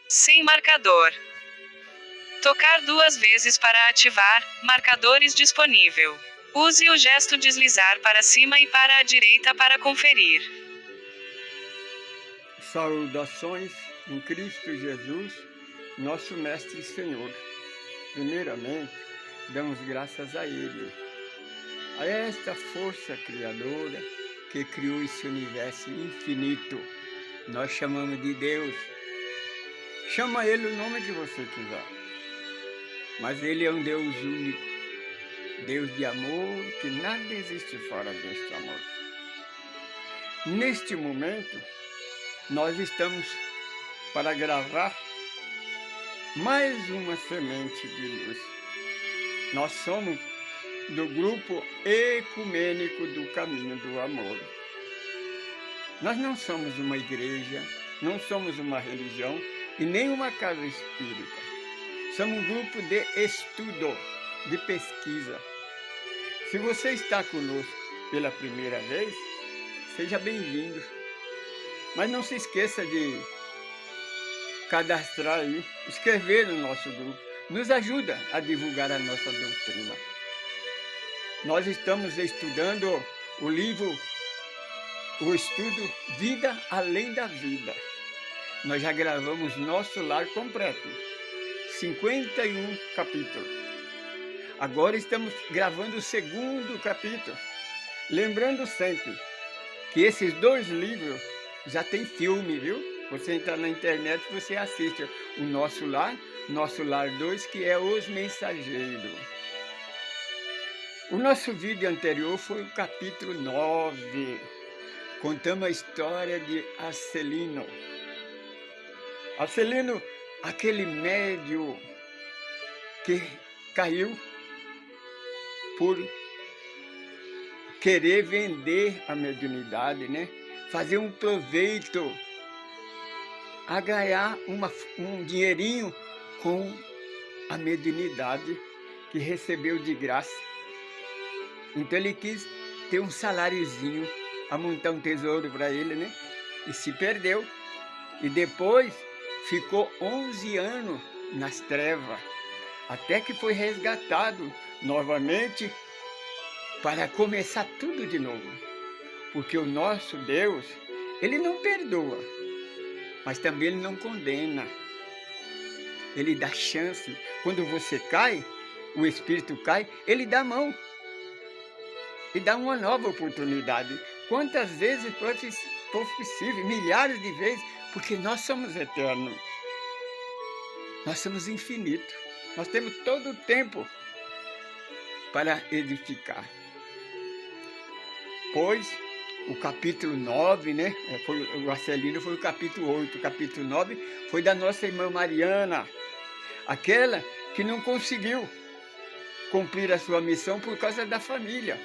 Sem marcador. Tocar 2 vezes para ativar, marcadores disponível. Use o gesto deslizar para cima e para a direita para conferir. Saudações em Cristo Jesus, nosso Mestre e Senhor. Primeiramente, damos graças a Ele, a esta força criadora que criou esse universo infinito. Nós chamamos de Deus. Chama Ele o nome que você quiser. Mas Ele é um Deus único, Deus de amor, que nada existe fora deste amor. Neste momento, nós estamos para gravar mais uma semente de luz. Nós somos do grupo ecumênico do caminho do amor. Nós não somos uma igreja, não somos uma religião e nem uma casa espírita. Somos um grupo de estudo, de pesquisa. Se você está conosco pela primeira vez, seja bem-vindo. Mas não se esqueça de cadastrar aí, escrever no nosso grupo. Nos ajuda a divulgar a nossa doutrina. Nós estamos estudando o livro, o estudo Vida Além da Vida. Nós já gravamos nosso lar completo, 51 capítulos. Agora estamos gravando o segundo capítulo. Lembrando sempre que esses 2 livros já tem filme, viu? Você entra na internet e você assiste o Nosso Lar 2, que é Os Mensageiros. O nosso vídeo anterior foi o capítulo 9. Contamos a história de Arcelino. Arcelino, aquele médium que caiu por querer vender a mediunidade, né? Fazer um proveito, a ganhar um dinheirinho com a mediunidade que recebeu de graça. Então ele quis ter um saláriozinho, montar um tesouro para ele, né? E se perdeu. E depois ficou 11 anos nas trevas, até que foi resgatado novamente para começar tudo de novo. Porque o nosso Deus, Ele não perdoa, mas também Ele não condena. Ele dá chance. Quando você cai, o Espírito cai, Ele dá a mão. E dá uma nova oportunidade. Quantas vezes for possível? Milhares de vezes, porque nós somos eternos. Nós somos infinitos. Nós temos todo o tempo para edificar. Pois o capítulo 9, né? O Arcelino foi o capítulo 8. O capítulo 9 foi da nossa irmã Mariana, aquela que não conseguiu cumprir a sua missão por causa da família.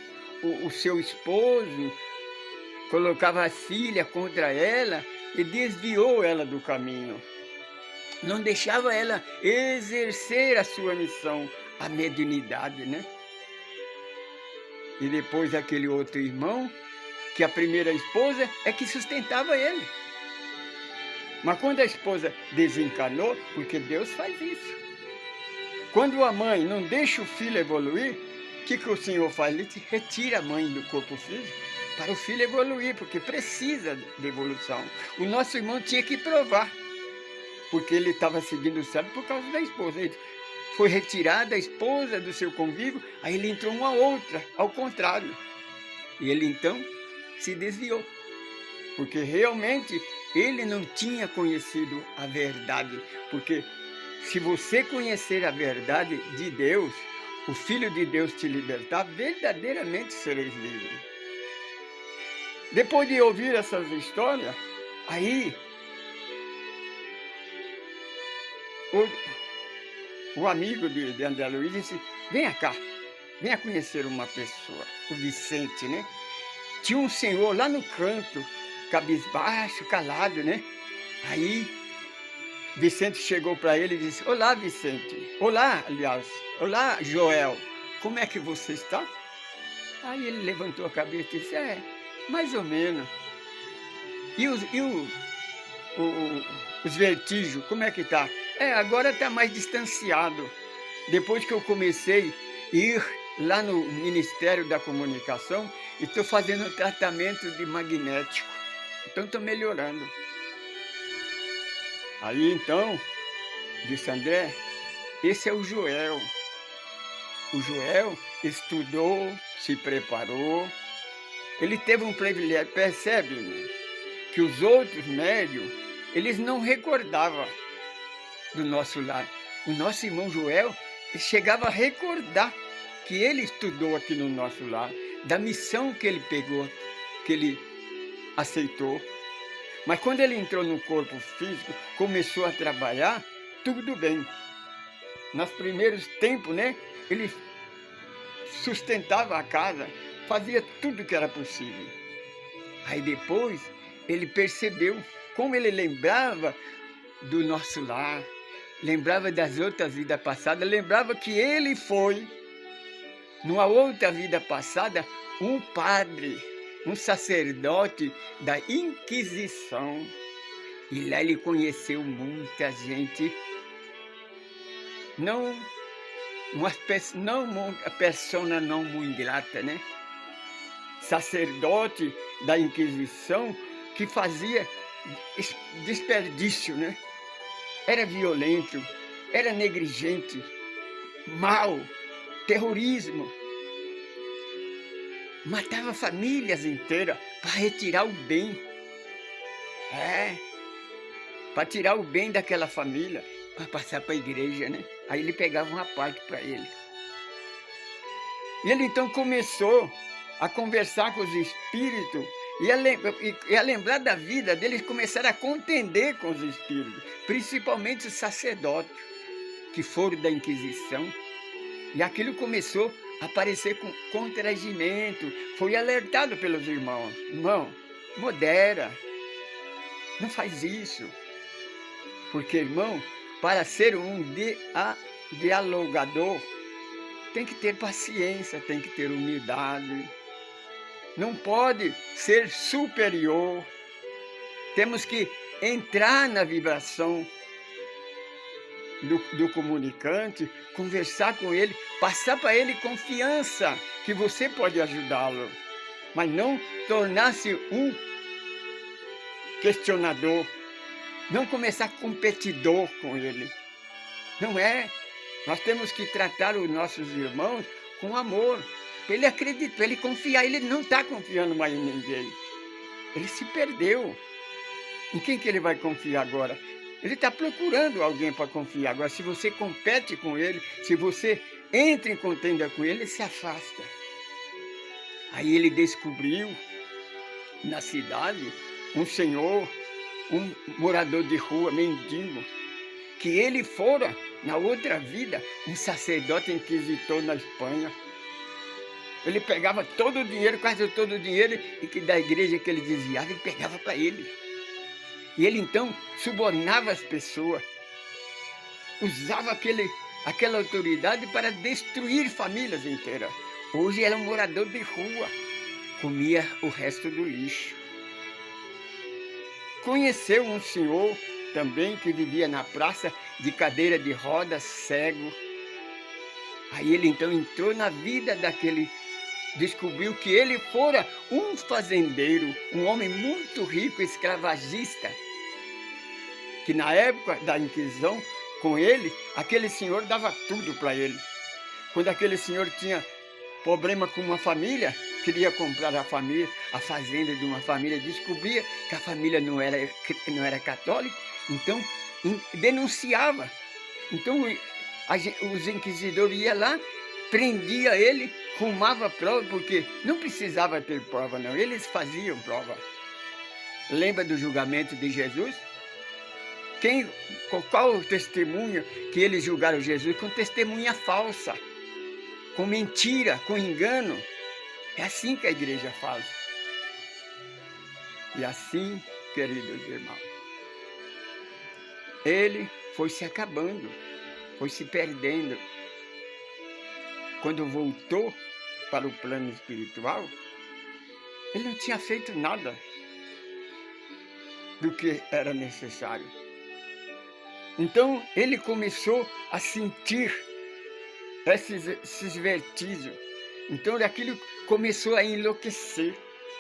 O seu esposo colocava a filha contra ela e desviou ela do caminho. Não deixava ela exercer a sua missão, a mediunidade, né? E depois aquele outro irmão, que a primeira esposa é que sustentava ele. Mas quando a esposa desencarnou, porque Deus faz isso. Quando a mãe não deixa o filho evoluir, o que o Senhor faz? Ele retira a mãe do corpo físico para o filho evoluir, porque precisa de evolução. O nosso irmão tinha que provar, porque ele estava seguindo o certo por causa da esposa. Ele foi retirada a esposa do seu convívio, aí ele entrou uma outra, ao contrário. E ele então se desviou, porque realmente ele não tinha conhecido a verdade. Porque se você conhecer a verdade de Deus, o Filho de Deus te libertar, verdadeiramente sereis livres. Depois de ouvir essas histórias, aí o amigo de André Luiz disse: venha cá, venha conhecer uma pessoa, o Vicente, né? Tinha um senhor lá no canto, cabisbaixo, calado, né? Aí Vicente chegou para ele e disse: olá, Vicente. Olá, aliás. Olá, Joel. Como é que você está? Aí ele levantou a cabeça e disse: mais ou menos. E os vertígios, como é que tá? Agora está mais distanciado. Depois que eu comecei a ir lá no Ministério da Comunicação, e estou fazendo tratamento de magnético. Então estou melhorando. Aí então, disse André, esse é o Joel. O Joel estudou, se preparou, ele teve um privilégio, percebe, né? Que os outros médios, eles não recordavam do nosso lar. O nosso irmão Joel chegava a recordar que ele estudou aqui no nosso lar, da missão que ele pegou, que ele aceitou. Mas quando ele entrou no corpo físico, começou a trabalhar, tudo bem. Nos primeiros tempos, né, ele sustentava a casa, fazia tudo que era possível. Aí depois ele percebeu como ele lembrava do nosso lar, lembrava das outras vidas passadas, lembrava que ele foi, numa outra vida passada, um padre, um sacerdote da Inquisição. E lá ele conheceu muita gente, não uma persona não muito grata, né? Sacerdote da Inquisição que fazia desperdício, né? Era violento, era negligente, mau, terrorismo. Matava famílias inteiras para retirar o bem. Para tirar o bem daquela família, para passar para a igreja, né? Aí ele pegava uma parte para ele. E ele então começou a conversar com os espíritos e a lembrar da vida deles, começaram a contender com os espíritos, principalmente os sacerdotes, que foram da Inquisição. E aquilo começou a aparecer com constrangimento, foi alertado pelos irmãos. Irmão, modera, não faz isso. Porque, irmão, para ser um dialogador, tem que ter paciência, tem que ter humildade. Não pode ser superior. Temos que entrar na vibração do comunicante, conversar com ele, passar para ele confiança que você pode ajudá-lo, mas não tornar-se um questionador, não começar competidor com ele. Não é. Nós temos que tratar os nossos irmãos com amor, para ele acreditar, para ele confiar. Ele não está confiando mais em ninguém. Ele se perdeu. Em quem que ele vai confiar agora? Ele está procurando alguém para confiar. Agora, se você compete com ele, se você entra em contenda com ele, ele se afasta. Aí ele descobriu na cidade um senhor, um morador de rua, mendigo, que ele fora, na outra vida, um sacerdote inquisitor na Espanha. Ele pegava todo o dinheiro, quase todo o dinheiro da igreja que ele desviava, ele pegava para ele. E ele então subornava as pessoas, usava aquela autoridade para destruir famílias inteiras. Hoje era um morador de rua, comia o resto do lixo. Conheceu um senhor também que vivia na praça de cadeira de rodas, cego. Aí ele então entrou na vida daquele, descobriu que ele fora um fazendeiro, um homem muito rico, escravagista, que na época da Inquisição, com ele, aquele senhor dava tudo para ele. Quando aquele senhor tinha problema com uma família, queria comprar a fazenda de uma família, descobria que a família não era católica, então denunciava. Então os inquisidores iam lá, prendia ele, rumava prova, porque não precisava ter prova não, eles faziam prova. Lembra do julgamento de Jesus? Qual o testemunho que eles julgaram Jesus? Com testemunha falsa, com mentira, com engano. É assim que a igreja faz. E assim, queridos irmãos, ele foi se acabando, foi se perdendo. Quando voltou para o plano espiritual, ele não tinha feito nada. do que era necessário. Então ele começou a sentir esses vertigens. Então aquilo começou a enlouquecer,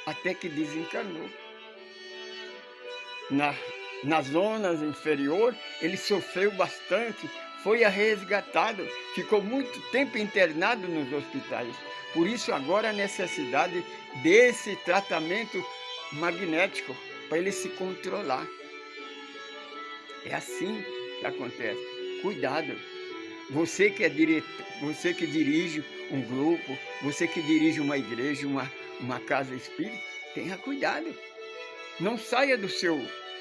até que desencanou. Nas zonas inferiores, ele sofreu bastante, foi resgatado, ficou muito tempo internado nos hospitais. Por isso agora a necessidade desse tratamento magnético, para ele se controlar. É assim que acontece. Cuidado. Você que é diretor, você que dirige um grupo, você que dirige uma igreja, uma casa espírita, tenha cuidado. Não saia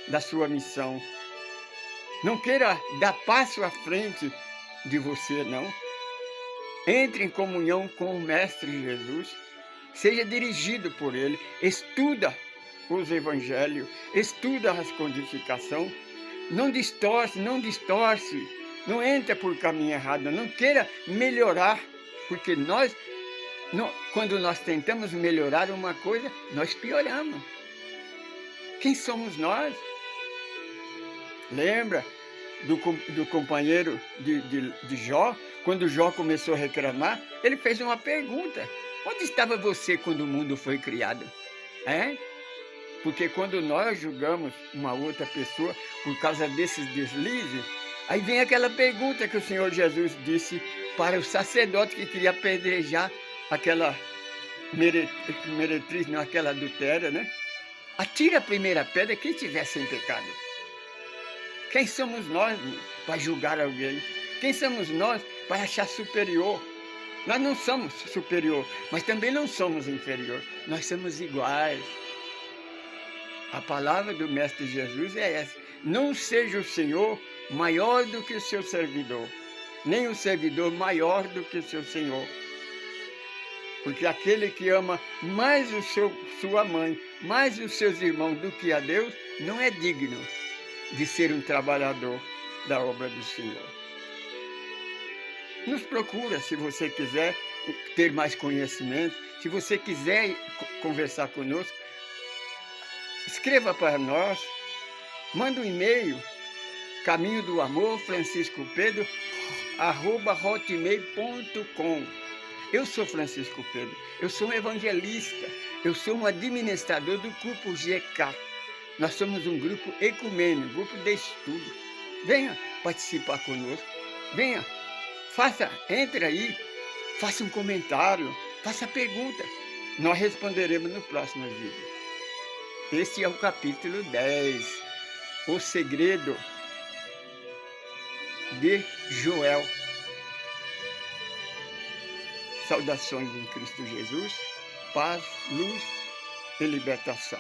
da sua missão. Não queira dar passo à frente de você, não. Entre em comunhão com o Mestre Jesus. Seja dirigido por Ele. Estuda os evangelhos. Estuda as codificações. Não distorce. Não entra por caminho errado. Não queira melhorar. Porque quando nós tentamos melhorar uma coisa, nós pioramos. Quem somos nós? Lembra do companheiro de Jó? Quando Jó começou a reclamar, ele fez uma pergunta. Onde estava você quando o mundo foi criado? Porque quando nós julgamos uma outra pessoa por causa desses deslizes, aí vem aquela pergunta que o Senhor Jesus disse para o sacerdote que queria apedrejar aquela meretriz, não, aquela adultéria, né? Atira a primeira pedra quem estiver sem pecado. Quem somos nós para julgar alguém? Quem somos nós para achar superior? Nós não somos superior, mas também não somos inferior. Nós somos iguais. A palavra do Mestre Jesus é essa. Não seja o Senhor maior do que o seu servidor, nem o servidor maior do que o seu Senhor. Porque aquele que ama mais sua mãe, mais os seus irmãos do que a Deus, não é digno de ser um trabalhador da obra do Senhor. Nos procura se você quiser ter mais conhecimento, se você quiser conversar conosco, escreva para nós, manda um e-mail, caminho do amor, Francisco Pedro, @hotmail.com. Eu sou Francisco Pedro, eu sou um evangelista, eu sou um administrador do grupo GK. Nós somos um grupo ecumênico, um grupo de estudo. Venha participar conosco, venha, entre aí, faça um comentário, faça pergunta. Nós responderemos no próximo vídeo. Este é o capítulo 10, o segredo de Joel. Saudações em Cristo Jesus, paz, luz e libertação.